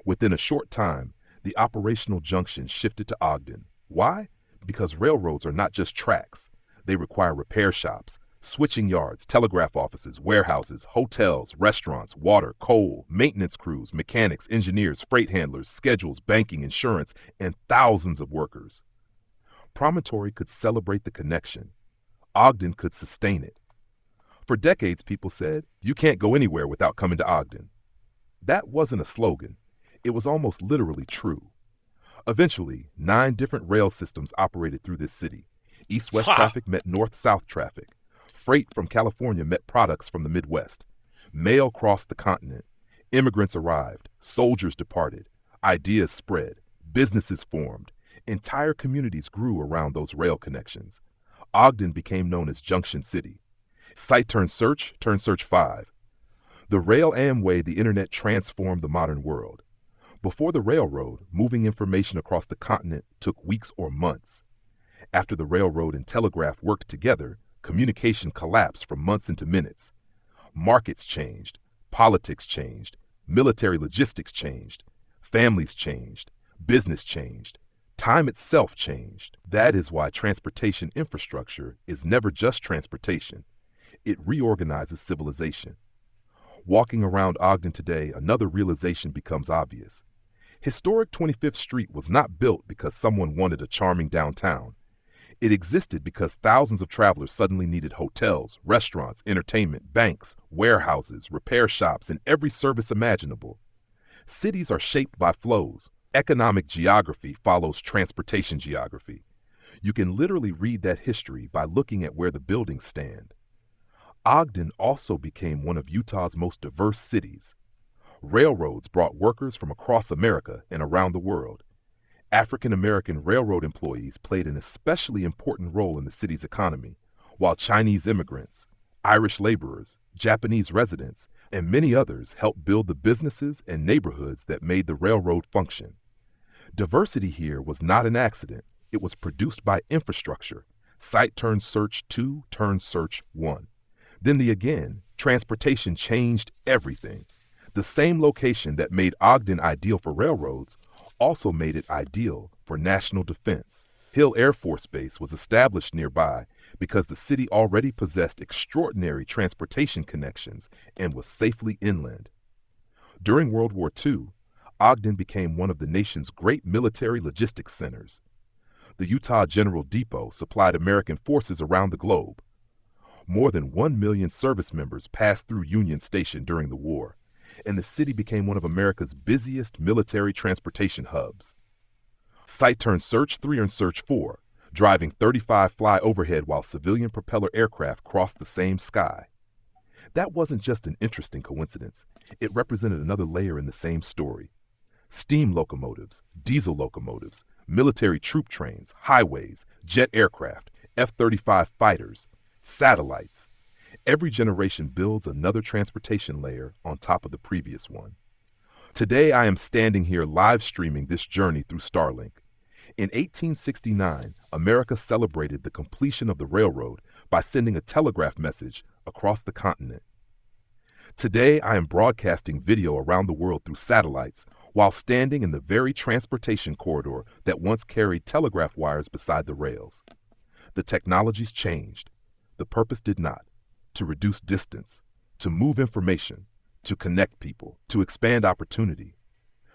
S3: Within a short time, the operational junction shifted to Ogden. Why? Because railroads are not just tracks. They require repair shops, switching yards, telegraph offices, warehouses, hotels, restaurants, water, coal, maintenance crews, mechanics, engineers, freight handlers, schedules, banking, insurance, and thousands of workers. Promontory could celebrate the connection. Ogden could sustain it. For decades, people said, you can't go anywhere without coming to Ogden. That wasn't a slogan. It was almost literally true. Eventually, 9 different rail systems operated through this city. East-west
S1: Wow.
S3: traffic met north-south traffic. Freight from California met products from the Midwest. Mail crossed the continent. Immigrants arrived. Soldiers departed. Ideas spread. Businesses formed. Entire communities grew around those rail connections. Ogden became known as Junction City. Sight turned search 5. The rail Amway, the internet transformed the modern world. Before the railroad, moving information across the continent took weeks or months. After the railroad and telegraph worked together, communication collapsed from months into minutes. Markets changed, politics changed, military logistics changed, families changed, business changed, time itself changed. That is why transportation infrastructure is never just transportation. It reorganizes civilization. Walking around Ogden today, another realization becomes obvious. Historic 25th Street was not built because someone wanted a charming downtown. It existed because thousands of travelers suddenly needed hotels, restaurants, entertainment, banks, warehouses, repair shops, and every service imaginable. Cities are shaped by flows. Economic geography follows transportation geography. You can literally read that history by looking at where the buildings stand. Ogden also became one of Utah's most diverse cities. Railroads brought workers from across America and around the world. African American railroad employees played an especially important role in the city's economy, while Chinese immigrants, Irish laborers, Japanese residents, and many others helped build the businesses and neighborhoods that made the railroad function. Diversity here was not an accident. It was produced by infrastructure. Site turned search 2 turned search 1. Then the again, transportation changed everything. The same location that made Ogden ideal for railroads also made it ideal for national defense. Hill Air Force Base was established nearby because the city already possessed extraordinary transportation connections and was safely inland. During World War II, Ogden became one of the nation's great military logistics centers. The Utah General Depot supplied American forces around the globe. More than 1 million service members passed through Union Station during the war, and the city became one of America's busiest military transportation hubs. Site turned search 3 and search 4, driving 35 fly overhead while civilian propeller aircraft crossed the same sky. That wasn't just an interesting coincidence. It represented another layer in the same story. Steam locomotives, diesel locomotives, military troop trains, highways, jet aircraft, F-35 fighters, satellites. Every generation builds another transportation layer on top of the previous one. Today I am standing here live streaming this journey through Starlink. In 1869, America celebrated the completion of the railroad by sending a telegraph message across the continent. Today I am broadcasting video around the world through satellites while standing in the very transportation corridor that once carried telegraph wires beside the rails. The technologies changed. The purpose did not. To reduce distance, to move information, to connect people, to expand opportunity.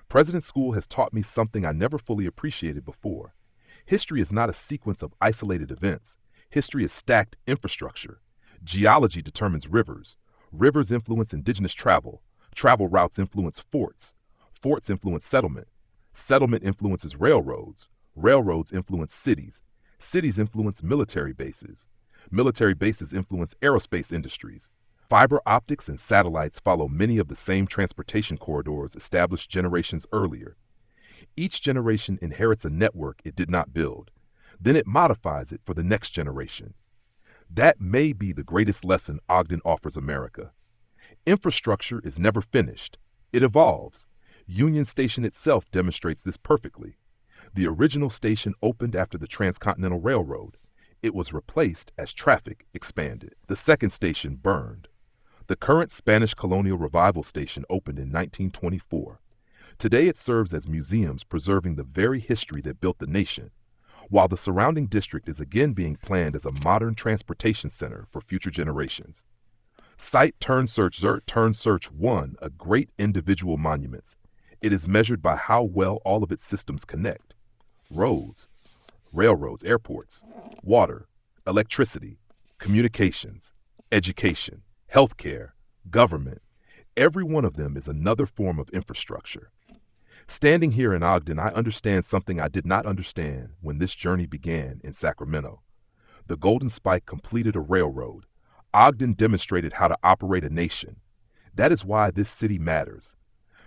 S3: President School has taught me something I never fully appreciated before. History is not a sequence of isolated events. History is stacked infrastructure. Geology determines rivers. Rivers influence indigenous travel. Travel routes influence forts. Forts influence settlement. Settlement influences railroads. Railroads influence cities. Cities influence military bases. Military bases influence aerospace industries. Fiber optics and satellites follow many of the same transportation corridors established generations earlier. Each generation inherits a network it did not build. Then it modifies it for the next generation. That may be the greatest lesson Ogden offers America. Infrastructure is never finished. It evolves. Union Station itself demonstrates this perfectly. The original station opened after the Transcontinental Railroad. It was replaced as traffic expanded. The second station burned. The current Spanish Colonial Revival Station opened in 1924. Today it serves as museums preserving the very history that built the nation, while the surrounding district is again being planned as a modern transportation center for future generations. Site Turn Search Zert Turn Search 1, a great individual monument. It is measured by how well all of its systems connect. Roads, railroads, airports, water, electricity, communications, education, healthcare, government. Every one of them is another form of infrastructure. Standing here in Ogden, I understand something I did not understand when this journey began in Sacramento. The Golden Spike completed a railroad. Ogden demonstrated how to operate a nation. That is why this city matters.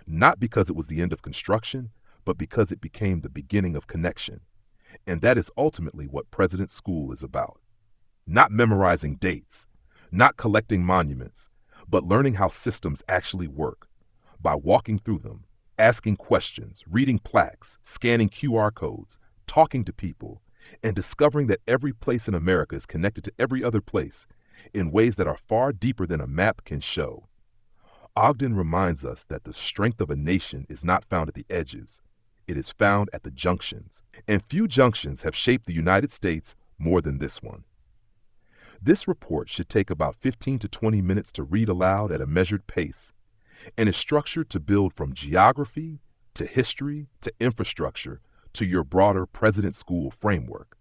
S3: Not because it was the end of construction, but because it became the beginning of connection. And that is ultimately what President School is about. Not memorizing dates, not collecting monuments, but learning how systems actually work. By walking through them, asking questions, reading plaques, scanning QR codes, talking to people, and discovering that every place in America is connected to every other place in ways that are far deeper than a map can show. Ogden reminds us that the strength of a nation is not found at the edges. It is found at the junctions, and few junctions have shaped the United States more than this one. This report should take about 15 to 20 minutes to read aloud at a measured pace, and is structured to build from geography to history to infrastructure to your broader President School framework.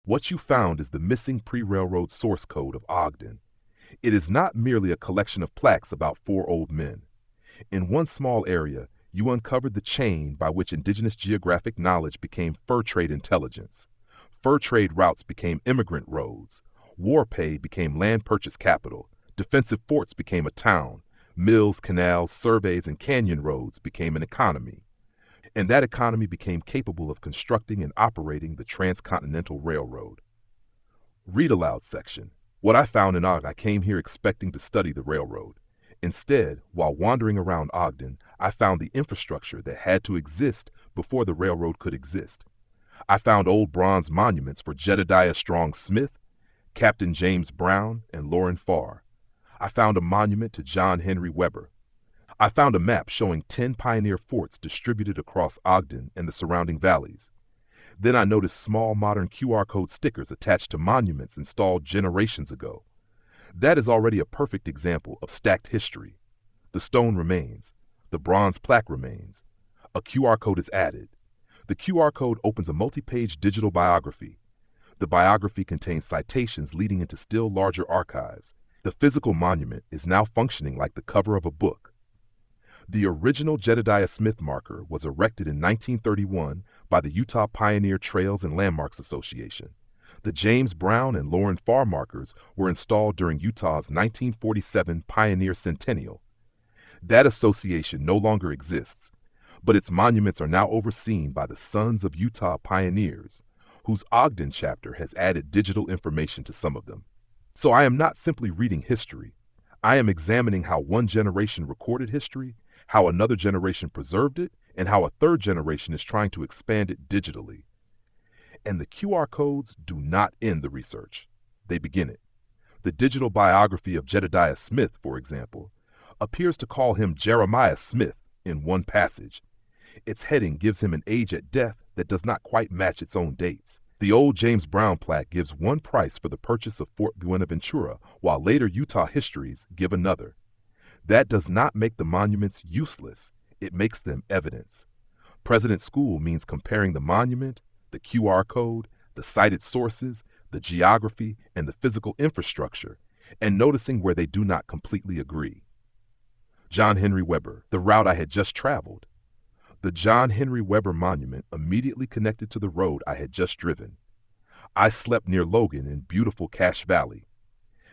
S3: What you found is the missing pre-railroad source code of Ogden. It is not merely a collection of plaques about four old men. In one small area, you uncovered the chain by which indigenous geographic knowledge became fur trade intelligence. Fur trade routes became immigrant roads. War pay became land purchase capital. Defensive forts became a town. Mills, canals, surveys, and canyon roads became an economy. And that economy became capable of constructing and operating the Transcontinental Railroad. Read aloud section. What I found in Ogden, I came here expecting to study the railroad. Instead, while wandering around Ogden, I found the infrastructure that had to exist before the railroad could exist. I found old bronze monuments for Jedediah Smith, Captain James Brown, and Lorin Farr. I found a monument to John Henry Weber. I found a map showing 10 pioneer forts distributed across Ogden and the surrounding valleys. Then I noticed small modern QR code stickers attached to monuments installed generations ago. That is already a perfect example of stacked history. The stone remains. The bronze plaque remains. A QR code is added. The QR code opens a multi-page digital biography. The biography contains citations leading into still larger archives. The physical monument is now functioning like the cover of a book. The original Jedediah Smith marker was erected in 1931 by the Utah Pioneer Trails and Landmarks Association. The James Brown and Lorin Farr markers were installed during Utah's 1947 Pioneer Centennial. That association no longer exists, but its monuments are now overseen by the Sons of Utah Pioneers, whose Ogden chapter has added digital information to some of them. So I am not simply reading history. I am examining how one generation recorded history, how another generation preserved it, and how a third generation is trying to expand it digitally. And the QR codes do not end the research. They begin it. The digital biography of Jedediah Smith, for example, appears to call him Jeremiah Smith in one passage. Its heading gives him an age at death that does not quite match its own dates. The old James Brown plaque gives one price for the purchase of Fort Buenaventura, while later Utah histories give another. That does not make the monuments useless. It makes them evidence. President School means comparing the monument, the QR code, the cited sources, the geography, and the physical infrastructure, and noticing where they do not completely agree. John Henry Weber, the route I had just traveled. The John Henry Weber Monument immediately connected to the road I had just driven. I slept near Logan in beautiful Cache Valley.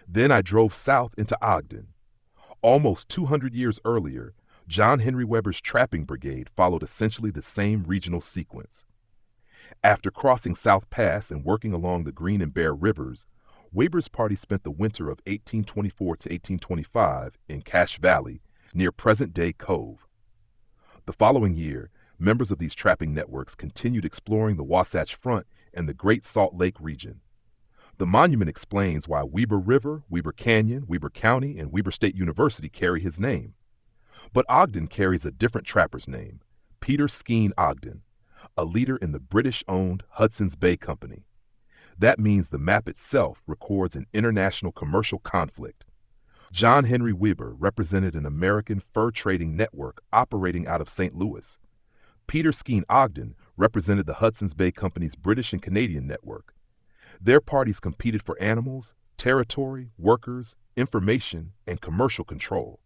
S3: Then I drove south into Ogden. Almost 200 years earlier, John Henry Weber's trapping brigade followed essentially the same regional sequence. After crossing South Pass and working along the Green and Bear Rivers, Weber's party spent the winter of 1824 to 1825 in Cache Valley, near present-day Cove. The following year, members of these trapping networks continued exploring the Wasatch Front and the Great Salt Lake region. The monument explains why Weber River, Weber Canyon, Weber County, and Weber State University carry his name. But Ogden carries a different trapper's name, Peter Skeen Ogden, a leader in the British-owned Hudson's Bay Company. That means the map itself records an international commercial conflict. John Henry Weber represented an American fur trading network operating out of St. Louis. Peter Skeen Ogden represented the Hudson's Bay Company's British and Canadian network. Their parties competed for animals, territory, workers, information, and commercial control.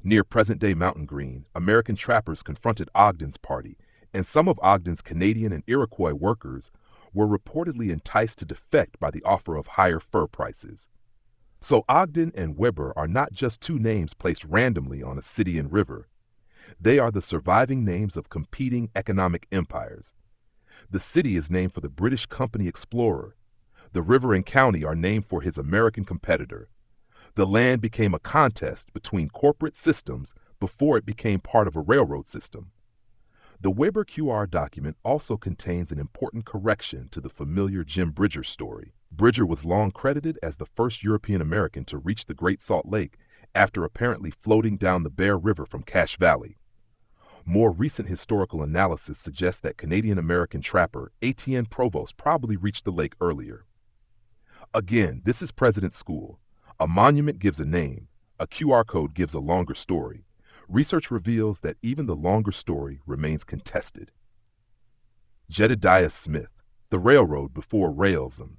S3: Near present-day Mountain Green, American trappers confronted Ogden's party, and some of Ogden's Canadian and Iroquois workers were reportedly enticed to defect by the offer of higher fur prices. So Ogden and Weber are not just two names placed randomly on a city and river. They are the surviving names of competing economic empires. The city is named for the British company explorer. The river and county are named for his American competitor. The land became a contest between corporate systems before it became part of a railroad system. The Weber QR document also contains an important correction to the familiar Jim Bridger story. Bridger was long credited as the first European American to reach the Great Salt Lake after apparently floating down the Bear River from Cache Valley. More recent historical analysis suggests that Canadian-American trapper Etienne Provost probably reached the lake earlier. Again, this is President School. A monument gives a name. A QR code gives a longer story. Research reveals that even the longer story remains contested. Jedediah Smith. The railroad before railsm.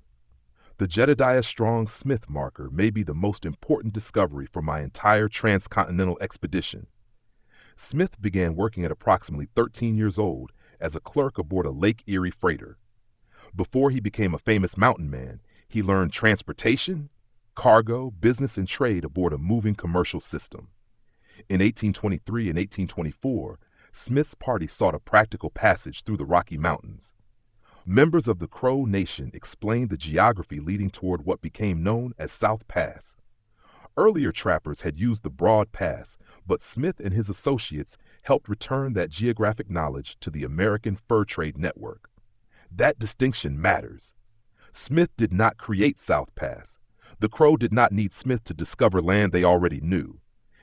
S3: The Jedediah Smith marker may be the most important discovery for my entire transcontinental expedition. Smith began working at approximately 13 years old as a clerk aboard a Lake Erie freighter. Before he became a famous mountain man, he learned transportation, cargo, business, and trade aboard a moving commercial system. In 1823 and 1824, Smith's party sought a practical passage through the Rocky Mountains. Members of the Crow Nation explained the geography leading toward what became known as South Pass. Earlier trappers had used the Broad Pass, but Smith and his associates helped return that geographic knowledge to the American fur trade network. That distinction matters. Smith did not create South Pass. The Crow did not need Smith to discover land they already knew.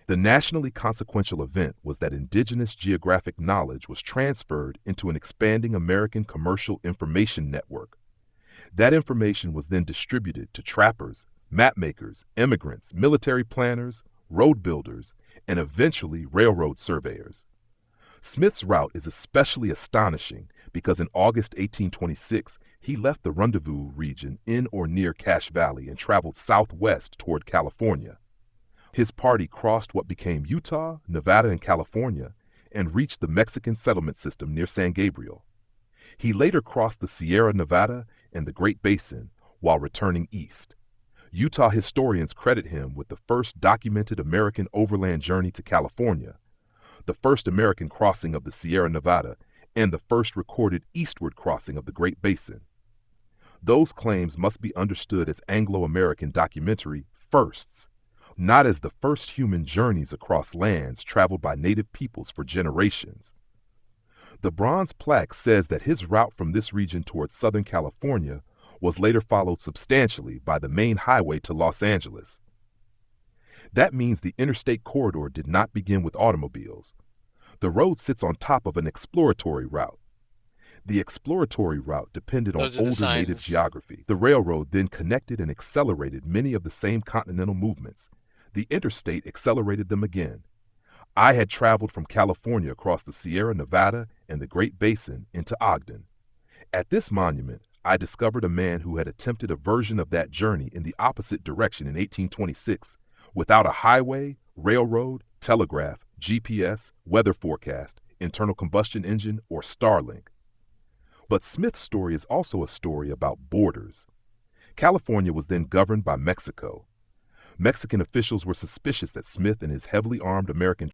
S3: The nationally consequential event was that indigenous geographic knowledge was transferred into an expanding American commercial information network. That information was then distributed to trappers, mapmakers, immigrants, military planners, road builders, and eventually railroad surveyors. Smith's route is especially astonishing because in August 1826, he left the rendezvous region in or near Cache Valley and traveled southwest toward California. His party crossed what became Utah, Nevada, and California and reached the Mexican settlement system near San Gabriel. He later crossed the Sierra Nevada and the Great Basin while returning east. Utah historians credit him with the first documented American overland journey to California, the first American crossing of the Sierra Nevada, and the first recorded eastward crossing of the Great Basin. Those claims must be understood as Anglo-American documentary firsts, not as the first human journeys across lands traveled by native peoples for generations. The bronze plaque says that his route from this region towards Southern California was later followed substantially by the main highway to Los Angeles. That means the interstate corridor did not begin with automobiles. The road sits on top of an exploratory route. The exploratory route depended on
S1: Those are the
S3: older native
S1: signs.
S3: geography. The railroad then connected and accelerated many of the same continental movements. The interstate accelerated them again. I had traveled from California across the Sierra Nevada and the Great Basin into Ogden. At this monument, I discovered a man who had attempted a version of that journey in the opposite direction in 1826, without a highway, railroad, telegraph, GPS, weather forecast, internal combustion engine, or Starlink. But Smith's story is also a story about borders. California was then governed by Mexico. Mexican officials were suspicious that Smith and his heavily armed American